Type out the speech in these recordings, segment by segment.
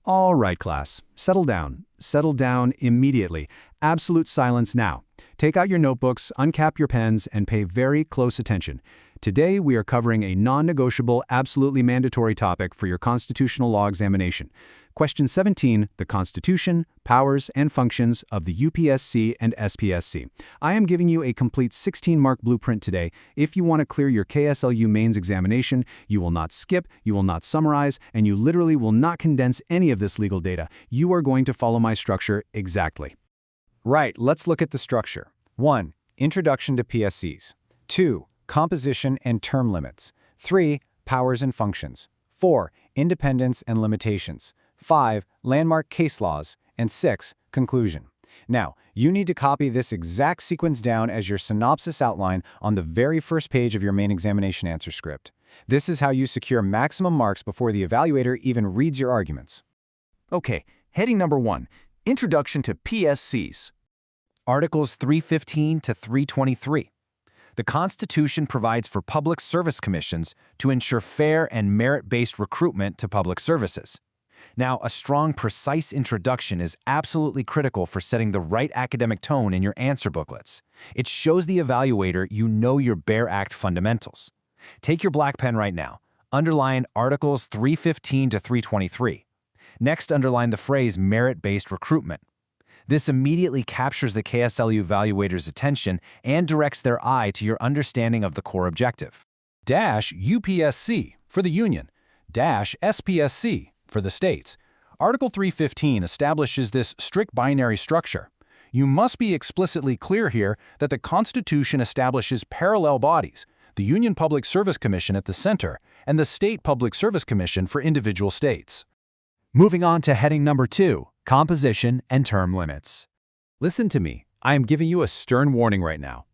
All right, class. Settle down. Settle down immediately. Absolute silence now. Take out your notebooks, uncap your pens, and pay very close attention. Today, we are covering a non-negotiable, absolutely mandatory topic for your constitutional law examination. Question 17, the Constitution, powers, and functions of the UPSC and SPSC. I am giving you a complete 16-mark blueprint today. If you want to clear your KSLU mains examination, you will not skip, you will not summarize, and you literally will not condense any of this legal data. You are going to follow my structure exactly. Right, let's look at the structure. 1. Introduction to PSCs. 2. Composition and term limits. 3. Powers and functions. 4. Independence and limitations. 5. Landmark case laws. And 6. Conclusion. Now, you need to copy this exact sequence down as your synopsis outline on the very first page of your main examination answer script. This is how you secure maximum marks before the evaluator even reads your arguments. Okay, heading number 1, Introduction to PSCs. Articles 315 to 323. The Constitution provides for public service commissions to ensure fair and merit-based recruitment to public services. Now, a strong, precise introduction is absolutely critical for setting the right academic tone in your answer booklets. It shows the evaluator you know your Bare Act fundamentals. Take your black pen right now. Underline Articles 315 to 323. Next, underline the phrase merit-based recruitment. This immediately captures the KSLU evaluator's attention and directs their eye to your understanding of the core objective. UPSC for the Union, SPSC for the states. Article 315 establishes this strict binary structure. You must be explicitly clear here that the Constitution establishes parallel bodies, the Union Public Service Commission at the center and the State Public Service Commission for individual states. Moving on to heading number 2, composition and term limits. Listen to me, I am giving you a stern warning right now.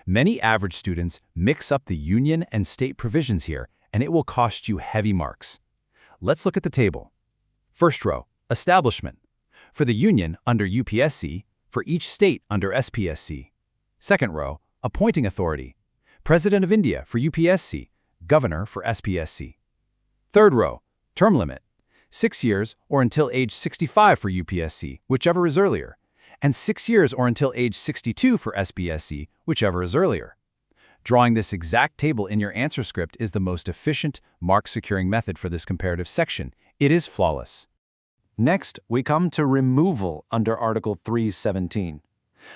Many average students mix up the union and state provisions here, and it will cost you heavy marks. Let's look at the table. First row, establishment. For the union under UPSC, for each state under SPSC. Second row, appointing authority. President of India for UPSC, governor for SPSC. Third row, term limit. 6 years or until age 65 for UPSC, whichever is earlier, and 6 years or until age 62 for SPSC, whichever is earlier. Drawing this exact table in your answer script is the most efficient mark-securing method for this comparative section. It is flawless. Next, we come to removal under Article 317.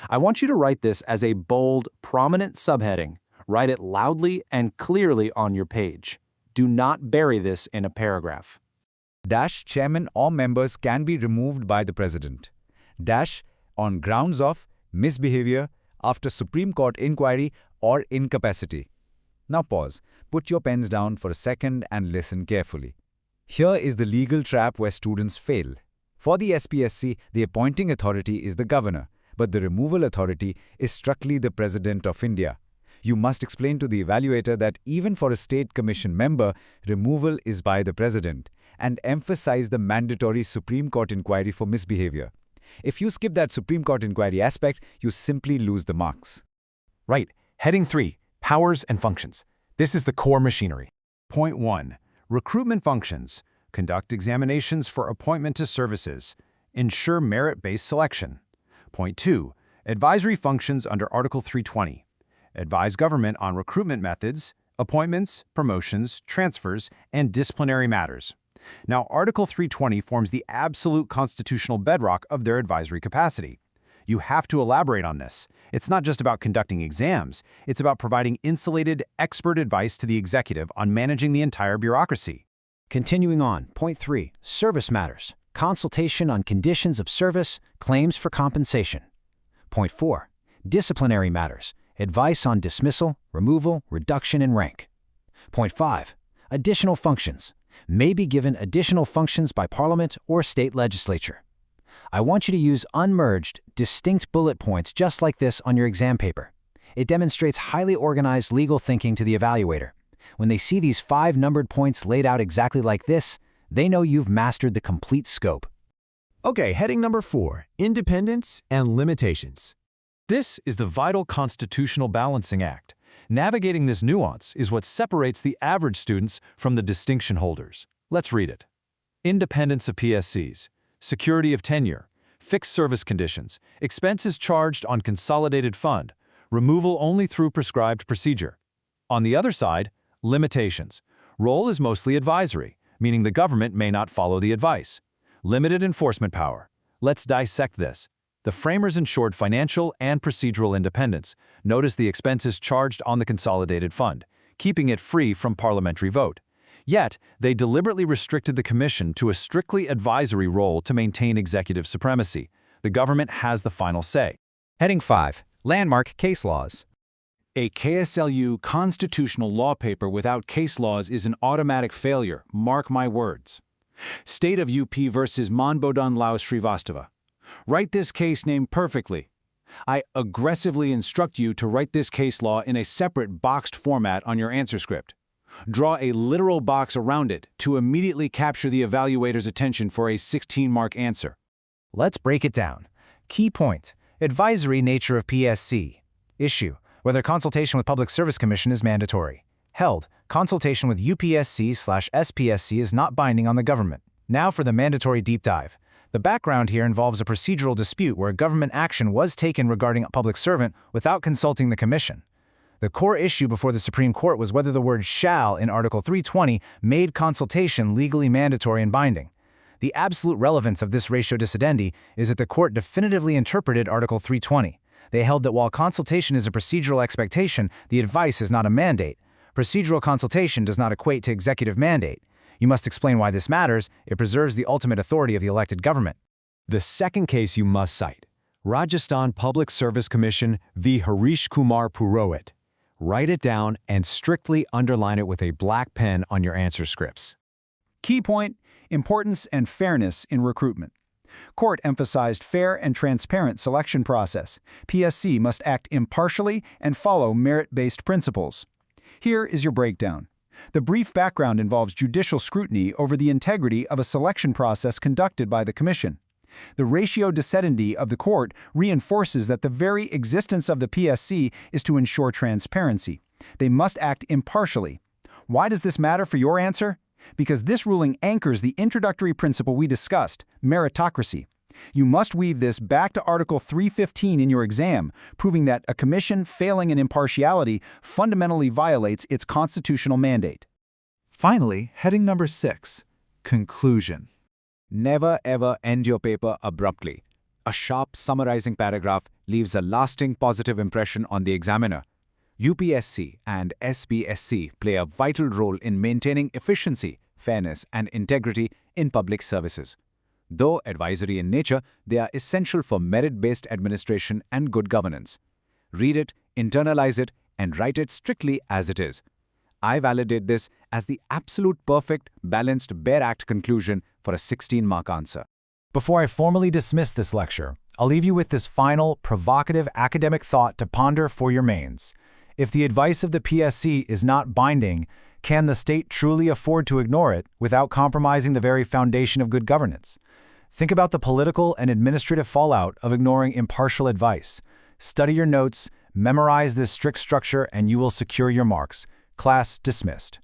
I want you to write this as a bold, prominent subheading. Write it loudly and clearly on your page. Do not bury this in a paragraph. Chairman or members can be removed by the President. On grounds of misbehaviour after Supreme Court inquiry or incapacity. Now pause, put your pens down for a second and listen carefully. Here is the legal trap where students fail. For the SPSC, the appointing authority is the governor, but the removal authority is strictly the President of India. You must explain to the evaluator that even for a state commission member, removal is by the President, and emphasize the mandatory Supreme Court inquiry for misbehaviour. If you skip that Supreme Court inquiry aspect, you simply lose the marks. Right. Heading 3, powers and functions. This is the core machinery. Point 1, recruitment functions. Conduct examinations for appointment to services. Ensure merit-based selection. Point 2, advisory functions under Article 320. Advise government on recruitment methods, appointments, promotions, transfers, and disciplinary matters. Now, Article 320 forms the absolute constitutional bedrock of their advisory capacity. You have to elaborate on this. It's not just about conducting exams, it's about providing insulated, expert advice to the executive on managing the entire bureaucracy. Continuing on, point 3, service matters. Consultation on conditions of service, claims for compensation. Point 4, disciplinary matters. Advice on dismissal, removal, reduction in rank. Point 5, additional functions. May be given additional functions by Parliament or state legislature. I want you to use unmerged, distinct bullet points just like this on your exam paper. It demonstrates highly organized legal thinking to the evaluator. When they see these 5 numbered points laid out exactly like this, they know you've mastered the complete scope. Okay, heading number 4, independence and limitations. This is the vital constitutional balancing act. Navigating this nuance is what separates the average students from the distinction holders. Let's read it. independence of PSCs, security of tenure, fixed service conditions, expenses charged on consolidated fund, removal only through prescribed procedure. On the other side, limitations. Role is mostly advisory, meaning the government may not follow the advice. Limited enforcement power. Let's dissect this. The framers ensured financial and procedural independence. Notice the expenses charged on the consolidated fund, keeping it free from parliamentary vote. Yet, they deliberately restricted the Commission to a strictly advisory role to maintain executive supremacy. The government has the final say. Heading 5. Landmark Case Laws. A KSLU constitutional law paper without case laws is an automatic failure, mark my words. State of UP versus Monbodhan Lao Srivastava. Write this case name perfectly. I aggressively instruct you to write this case law in a separate boxed format on your answer script. Draw a literal box around it to immediately capture the evaluator's attention for a 16-mark answer. Let's break it down. Key point: advisory nature of PSC. Issue: whether consultation with Public Service Commission is mandatory. Held: consultation with UPSC/SPSC is not binding on the government. Now for the mandatory deep dive. The background here involves a procedural dispute where government action was taken regarding a public servant without consulting the Commission. The core issue before the Supreme Court was whether the word shall in Article 320 made consultation legally mandatory and binding. The absolute relevance of this ratio decidendi is that the court definitively interpreted Article 320. They held that while consultation is a procedural expectation, the advice is not a mandate. Procedural consultation does not equate to executive mandate. You must explain why this matters. It preserves the ultimate authority of the elected government. The second case you must cite: Rajasthan Public Service Commission v. Harish Kumar Purohit. Write it down and strictly underline it with a black pen on your answer scripts. Key point: importance and fairness in recruitment. Court emphasized fair and transparent selection process. PSC must act impartially and follow merit-based principles. Here is your breakdown. The brief background involves judicial scrutiny over the integrity of a selection process conducted by the Commission. The ratio decidendi of the court reinforces that the very existence of the PSC is to ensure transparency. They must act impartially. Why does this matter for your answer? Because this ruling anchors the introductory principle we discussed, meritocracy. You must weave this back to Article 315 in your exam, proving that a commission failing in impartiality fundamentally violates its constitutional mandate. Finally, heading number 6, Conclusion. Never ever end your paper abruptly. A sharp summarizing paragraph leaves a lasting positive impression on the examiner. UPSC and SPSC play a vital role in maintaining efficiency, fairness, and integrity in public services. Though advisory in nature, they are essential for merit-based administration and good governance. Read it, internalize it, and write it strictly as it is. I validate this as the absolute perfect, balanced, bare act conclusion for a 16-mark answer. Before I formally dismiss this lecture, I'll leave you with this final, provocative academic thought to ponder for your mains. If the advice of the PSC is not binding, can the state truly afford to ignore it without compromising the very foundation of good governance? Think about the political and administrative fallout of ignoring impartial advice. Study your notes, memorize this strict structure, and you will secure your marks. Class dismissed.